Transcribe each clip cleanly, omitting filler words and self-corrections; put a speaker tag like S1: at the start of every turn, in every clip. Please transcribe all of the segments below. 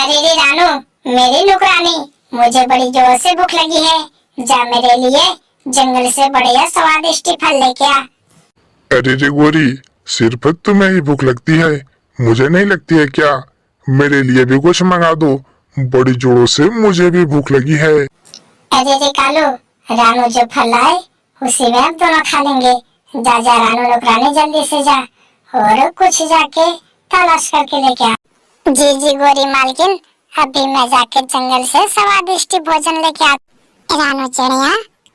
S1: अरे रे रानू, मेरी नुकरानी, मुझे बड़ी जोर से भूख लगी है। जा मेरे लिए जंगल से बढ़िया स्वादिष्ट फल लेके आ।
S2: अरे रे गोरी, सिर्फ तुम्हें ही भूख लगती है, मुझे नहीं लगती है क्या? मेरे लिए भी कुछ मंगा दो, बड़ी जोरों से मुझे भी भूख लगी है।
S1: अरे रे कालू, रानू जो फल लाए उसी में अब दोनों खा लेंगे। जा जा रानू नुकरानी, जल्दी से जा और कुछ जाके तलाश करके लेके आ। जी जी गोरी मालकिन, अभी मैं जाके जंगल से स्वादिष्ट भोजन लेके आ। रानू चिड़िया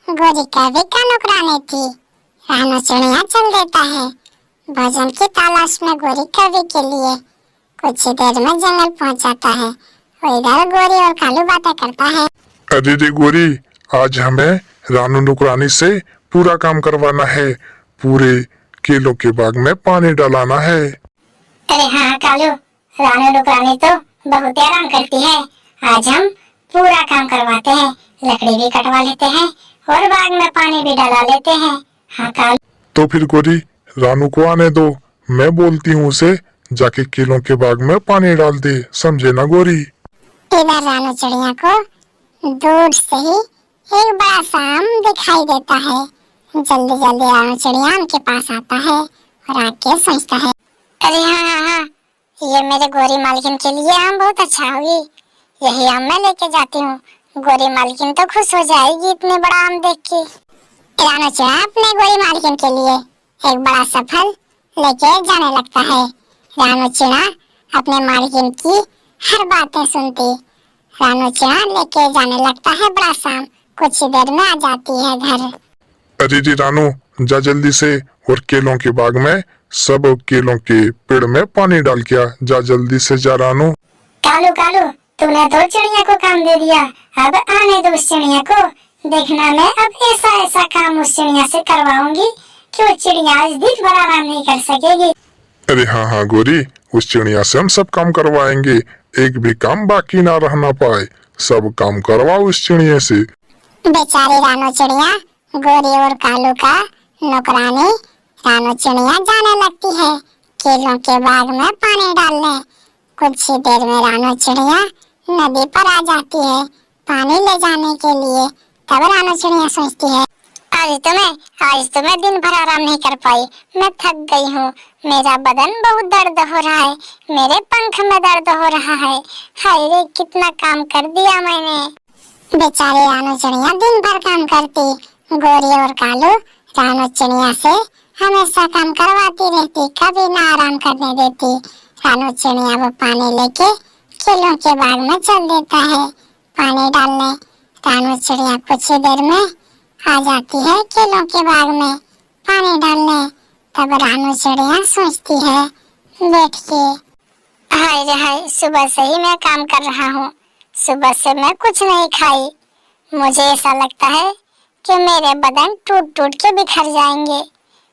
S1: गोरी कभी का नुकरानी थी। रानू चिड़िया चल देता है भोजन की तलाश में गोरी कवि के लिए। कुछ ही देर में जंगल पहुंच जाता है। वो इधर गोरी और कालू बातें करता है।
S2: अरे रे गोरी, आज हमें रानू नुकरानी से पूरा काम करवाना है, पूरे केलों के बाग में पानी डालाना है।
S1: अरे हाँ कालू, रानू नुकरानी तो बहुत आराम करती है। आज हम पूरा काम करवाते हैं, लकड़ी भी कटवा लेते हैं और बाग में पानी भी डाला लेते हैं। हाँ कालू।
S2: तो फिर गोरी, रानू को आने दो, मैं बोलती हूँ उसे जाके केलों के बाग में पानी डाल दे, समझे ना गोरी?
S1: इधर रानू चिड़िया को दूर से ही एक बड़ा सा आम दिखाई देता है। जल्दी जल्दी रानू चिड़िया उनके पास आता है और आके सोचता है, अरे हाँ, ये मेरे गोरी मालकिन के लिए आम बहुत अच्छा होगी। यही आम मैं लेके जाती हूँ, गोरी मालकिन तो खुश हो जाएगी इतने बड़ा आम देख के। रानू चिड़िया अपने गोरी मालकिन के लिए एक बड़ा सा फल लेके जाने लगता है। रानू चिड़िया अपने मालकिन की हर बातें सुनती। रानू चिड़िया लेके जाने लगता है बड़ा सा आम। कुछ ही देर में आ जाती है घर।
S2: अरे रे रानू, जा जल्दी से और केलों के बाग में सब केलों के पेड़ में पानी डाल के आ, जा जल्दी से जा रानू।
S1: कालू कालू, तूने तो चिड़िया को काम दे दिया, अब आने दो उस चिड़िया को। देखना मैं अब ऐसा ऐसा काम उस चिड़िया से करवाऊंगी कि वो चिड़िया आज दिन भर आराम नहीं कर सकेगी।
S2: अरे हाँ हाँ गोरी, उस चिड़िया से हम सब काम करवाएंगे, एक भी काम बाकी ना रहना पाए, सब काम करवाओ उस चिड़िया से।
S1: बेचारी रानू चिड़िया गोरी और कालू का नौकरानी रानू चिड़िया जाने लगती है केलों के बाग में पानी डालने। कुछ ही देर में रानू चिड़िया नदी पर आ जाती है पानी ले जाने के लिए। तब रानू चिड़िया सोचती है, आज तो मैं दिन भर आराम नहीं कर पाई, मैं थक गई हूँ, मेरा बदन बहुत दर्द हो रहा है, मेरे पंख में दर्द हो रहा है। हाय रे, कितना काम कर दिया मैंने। बेचारी रानू चिड़िया दिन भर काम करती। गोरी और कालू रानू चिड़िया से हमेशा काम करवाती रहती, कभी ना आराम करने देती। रानू चिड़िया वो पानी लेके केलों के बाग में चल देता है पानी डालने। रानू चिड़िया कुछ ही देर में आ जाती है केलों के बाग में पानी डालने। तब रानू चिड़िया सोचती है बैठ के, हाय रे हाय, सुबह से ही मैं काम कर रहा हूँ, सुबह से मैं कुछ नहीं खाई। मुझे ऐसा लगता है कि मेरे बदन टूट टूट के बिखर जाएंगे।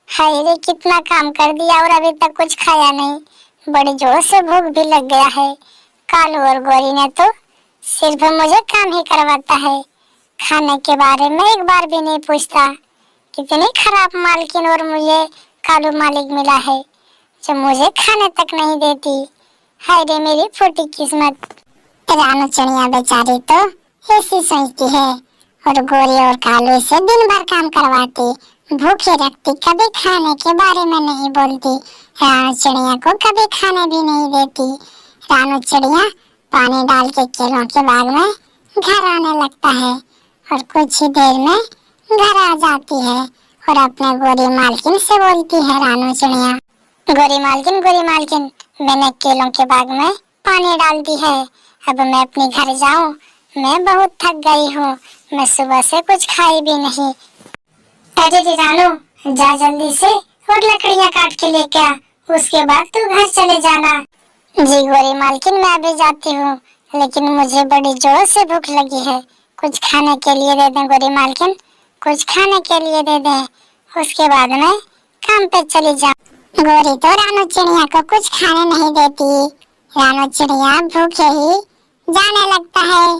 S1: हाय रे, कितना काम कर दिया और अभी तक कुछ खाया नहीं, बड़ी जोर से भूख भी लग गया है। कालू और गोरी ने तो सिर्फ मुझे काम ही करवाता है, खाने के बारे में एक बार भी नहीं पूछता। कितनी खराब मालकिन और मुझे कालू मालिक मिला है जो मुझे खाने तक नहीं देती। हाय रे, मेरी फूटी किस्मत। रानू चिड़िया बेचारी तो ऐसी सोचती है और गोरी और कालू से दिन भर काम करवाती, भूखे रखती, कभी खाने के बारे में नहीं बोलती। रानू चिड़िया को कभी खाने भी नहीं देती। रानू चिड़िया पानी डाल के केलों के बाग में घर आने लगता है और कुछ ही देर में घर आ जाती है और अपने गोरी मालकिन से बोलती है रानू चिड़िया, गोरी मालकिन, मैंने केलों के बाग में पानी डाल दी है, अब मैं अपने घर जाऊं, मैं बहुत थक गई हूँ, मैं सुबह से कुछ खाई भी नहीं। अरे रानू, जा जल्दी से और लकड़ियाँ काट के लेके आ, उसके बाद तू घर चले जाना। जी गोरी मालकिन, मैं अभी जाती हूँ, लेकिन मुझे बड़ी जोर से भूख लगी है, कुछ खाने के लिए दे दें गोरी मालकिन, कुछ खाने के लिए दे दें, उसके बाद मैं काम पे चली जाऊँ। गोरी तो रानू चिड़िया को कुछ खाने नहीं देती। रानू चिड़िया भूखे ही जाने लगता है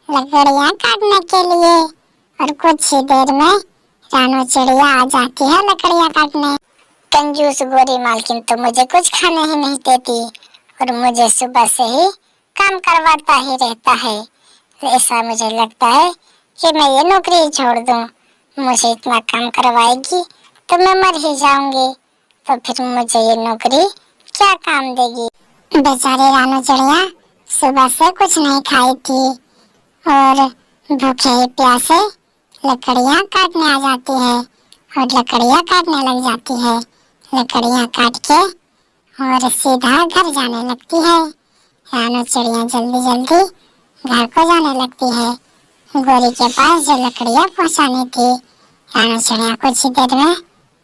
S1: लकड़ियाँ काटने के लिए और कुछ ही देर में रानू चिड़िया आ जाती है लकड़ियाँ काटने। कंजूस गोरी मालकिन तो मुझे कुछ खाने ही नहीं देती और मुझे सुबह से ही काम करवाता ही रहता है। ऐसा मुझे लगता है कि मैं ये नौकरी छोड़ दूं। मुझे इतना काम करवाएगी तो मैं मर ही जाऊंगी, तो फिर मुझे ये नौकरी क्या काम देगी। बेचारी रानू चिड़िया सुबह से कुछ नहीं खाई थी और भूखे ही प्यासे लकड़ियाँ काटने आ जाती है और लकड़ियाँ काटने लग जाती है। लकड़ियाँ काट के और सीधा घर जाने लगती है। रानू चिड़िया जल्दी जल्दी घर को जाने लगती है। गोरी के पास जो लकड़ियाँ पहुँचानी थी, रानू चिड़िया कुछ ही देर में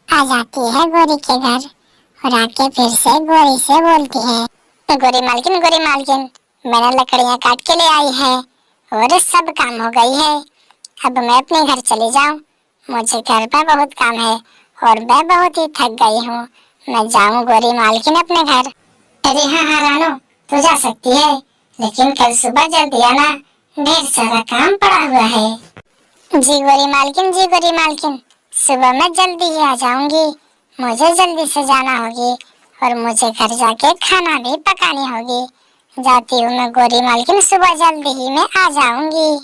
S1: आ जाती है गोरी के घर और आके फिर से गोरी से बोलती है, गोरी मालकिन मैंने लकड़ियाँ काट के ले आई है और सब काम हो गई है। अब मैं अपने घर चली जाऊं। मुझे घर पर बहुत काम है और मैं बहुत ही थक गई हूँ। मैं जाऊं गोरी मालकिन अपने घर। अरे हाँ रानू, तू जा सकती है, लेकिन कल सुबह जल्दी आना, ढेर सारा काम पड़ा हुआ है। जी गोरी मालकिन, सुबह मैं जल्दी ही आ जाऊंगी। मुझे जल्दी से जाना होगी और मुझे घर जाके खाना भी पकानी होगी। जाती हूँ मैं गोरी मालकिन, सुबह जल्दी ही मैं आ जाऊंगी।